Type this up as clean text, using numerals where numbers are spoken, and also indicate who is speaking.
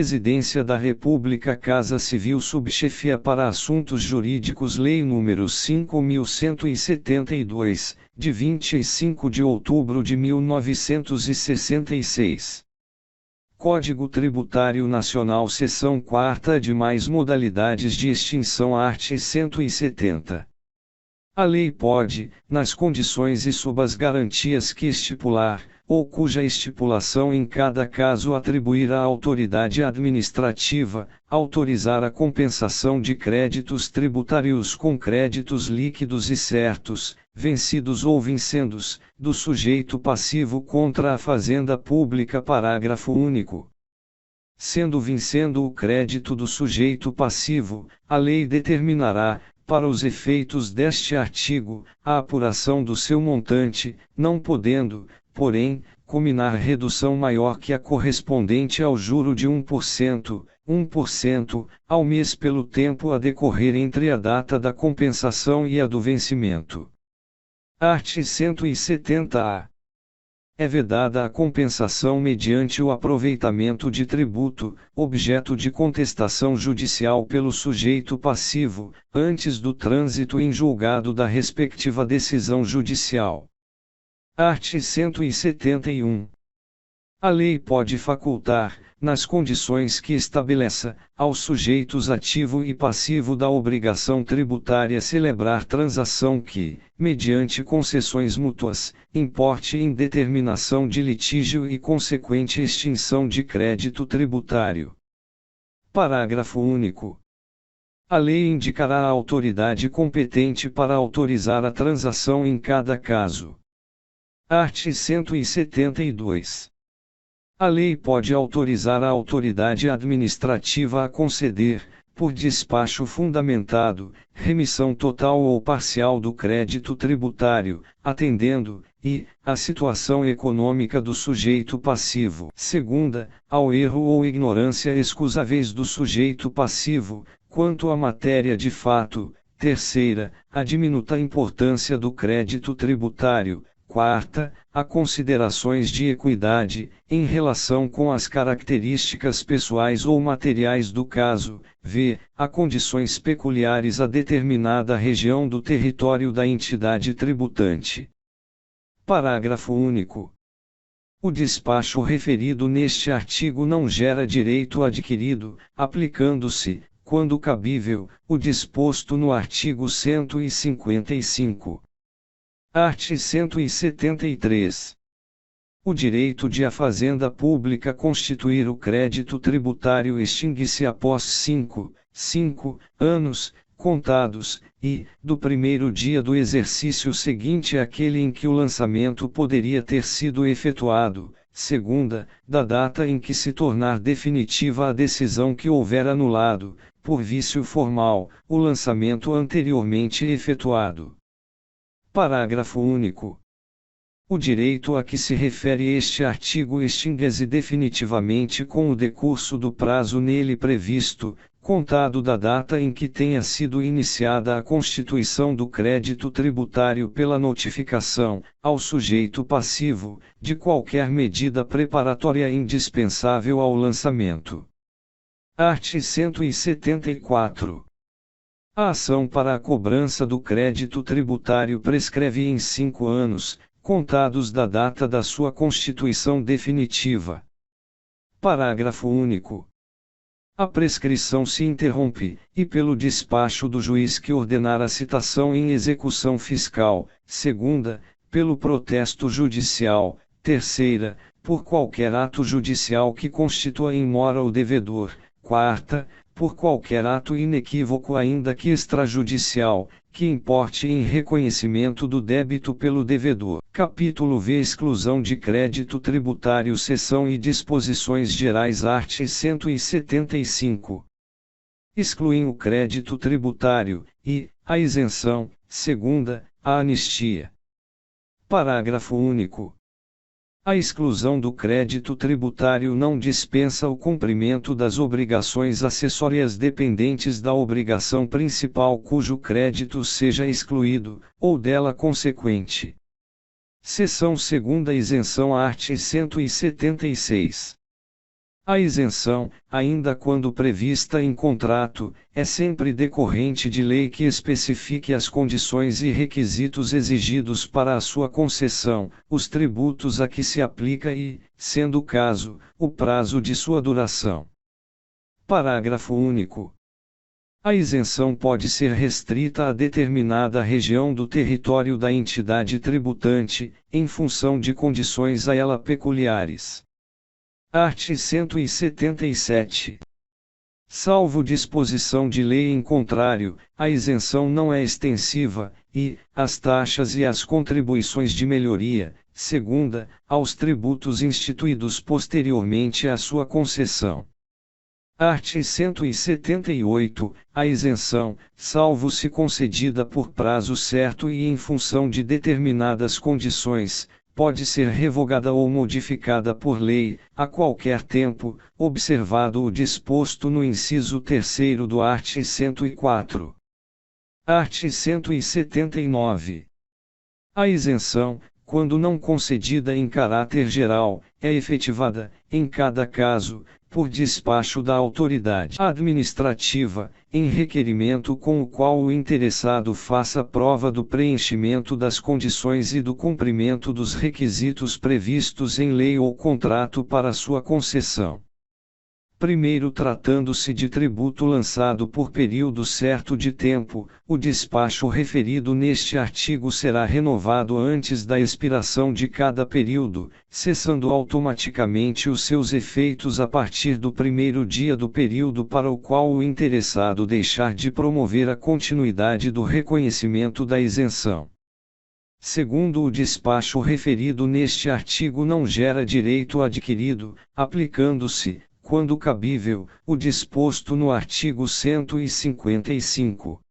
Speaker 1: Presidência da República, Casa Civil, Subchefia para Assuntos Jurídicos, Lei nº 5.172, de 25 de outubro de 1966. Código Tributário Nacional, Seção 4ª, demais modalidades de extinção, art. 170. A lei pode, nas condições e sob as garantias que estipular, ou cuja estipulação em cada caso atribuir à autoridade administrativa, autorizar a compensação de créditos tributários com créditos líquidos e certos, vencidos ou vincendos, do sujeito passivo contra a fazenda pública. Parágrafo único. Sendo vincendo o crédito do sujeito passivo, a lei determinará, para os efeitos deste artigo, a apuração do seu montante, não podendo, porém, combinar redução maior que a correspondente ao juro de 1%, ao mês pelo tempo a decorrer entre a data da compensação e a do vencimento. Art. 170-A. É vedada a compensação mediante o aproveitamento de tributo, objeto de contestação judicial pelo sujeito passivo, antes do trânsito em julgado da respectiva decisão judicial. Art. 171. A lei pode facultar, nas condições que estabeleça, aos sujeitos ativo e passivo da obrigação tributária celebrar transação que, mediante concessões mútuas, importe em determinação de litígio e consequente extinção de crédito tributário. Parágrafo único. A lei indicará a autoridade competente para autorizar a transação em cada caso. Art. 172. A lei pode autorizar a autoridade administrativa a conceder, por despacho fundamentado, remissão total ou parcial do crédito tributário, atendendo, à situação econômica do sujeito passivo. Segunda, ao erro ou ignorância excusáveis do sujeito passivo, quanto à matéria de fato. Terceira, a diminuta importância do crédito tributário. Quarta, a considerações de equidade, em relação com as características pessoais ou materiais do caso, a condições peculiares a determinada região do território da entidade tributante. Parágrafo único. O despacho referido neste artigo não gera direito adquirido, aplicando-se, quando cabível, o disposto no artigo 155. Art. 173. O direito de a fazenda pública constituir o crédito tributário extingue-se após 5 anos, contados, do primeiro dia do exercício seguinte àquele em que o lançamento poderia ter sido efetuado, segunda, da data em que se tornar definitiva a decisão que houver anulado, por vício formal, o lançamento anteriormente efetuado. Parágrafo único. O direito a que se refere este artigo extingue-se definitivamente com o decurso do prazo nele previsto, contado da data em que tenha sido iniciada a constituição do crédito tributário pela notificação, ao sujeito passivo, de qualquer medida preparatória indispensável ao lançamento. Art. 174. A ação para a cobrança do crédito tributário prescreve em 5 anos, contados da data da sua constituição definitiva. Parágrafo único. A prescrição se interrompe, pelo despacho do juiz que ordenar a citação em execução fiscal, segunda, pelo protesto judicial, terceira, por qualquer ato judicial que constitua em mora o devedor, quarta, por qualquer ato inequívoco ainda que extrajudicial, que importe em reconhecimento do débito pelo devedor. Capítulo V. Exclusão de crédito tributário. Seção e disposições gerais. Art. 175. Excluem o crédito tributário, a isenção, segunda, a anistia. Parágrafo único. A exclusão do crédito tributário não dispensa o cumprimento das obrigações acessórias dependentes da obrigação principal cujo crédito seja excluído, ou dela consequente. Seção 2ª. Isenção. Art. 176. A isenção, ainda quando prevista em contrato, é sempre decorrente de lei que especifique as condições e requisitos exigidos para a sua concessão, os tributos a que se aplica e, sendo o caso, o prazo de sua duração. Parágrafo único. A isenção pode ser restrita a determinada região do território da entidade tributante, em função de condições a ela peculiares. Art. 177. Salvo disposição de lei em contrário, a isenção não é extensiva, e, as taxas e as contribuições de melhoria, segunda, aos tributos instituídos posteriormente à sua concessão. Art. 178. A isenção, salvo se concedida por prazo certo e em função de determinadas condições, pode ser revogada ou modificada por lei, a qualquer tempo, observado o disposto no inciso 3º do art. 104. Art. 179. A isenção, quando não concedida em caráter geral, é efetivada, em cada caso, por despacho da autoridade administrativa, em requerimento com o qual o interessado faça prova do preenchimento das condições e do cumprimento dos requisitos previstos em lei ou contrato para sua concessão. Primeiro, tratando-se de tributo lançado por período certo de tempo, o despacho referido neste artigo será renovado antes da expiração de cada período, cessando automaticamente os seus efeitos a partir do primeiro dia do período para o qual o interessado deixar de promover a continuidade do reconhecimento da isenção. Segundo, o despacho referido neste artigo não gera direito adquirido, aplicando-se, quando cabível, o disposto no artigo 155.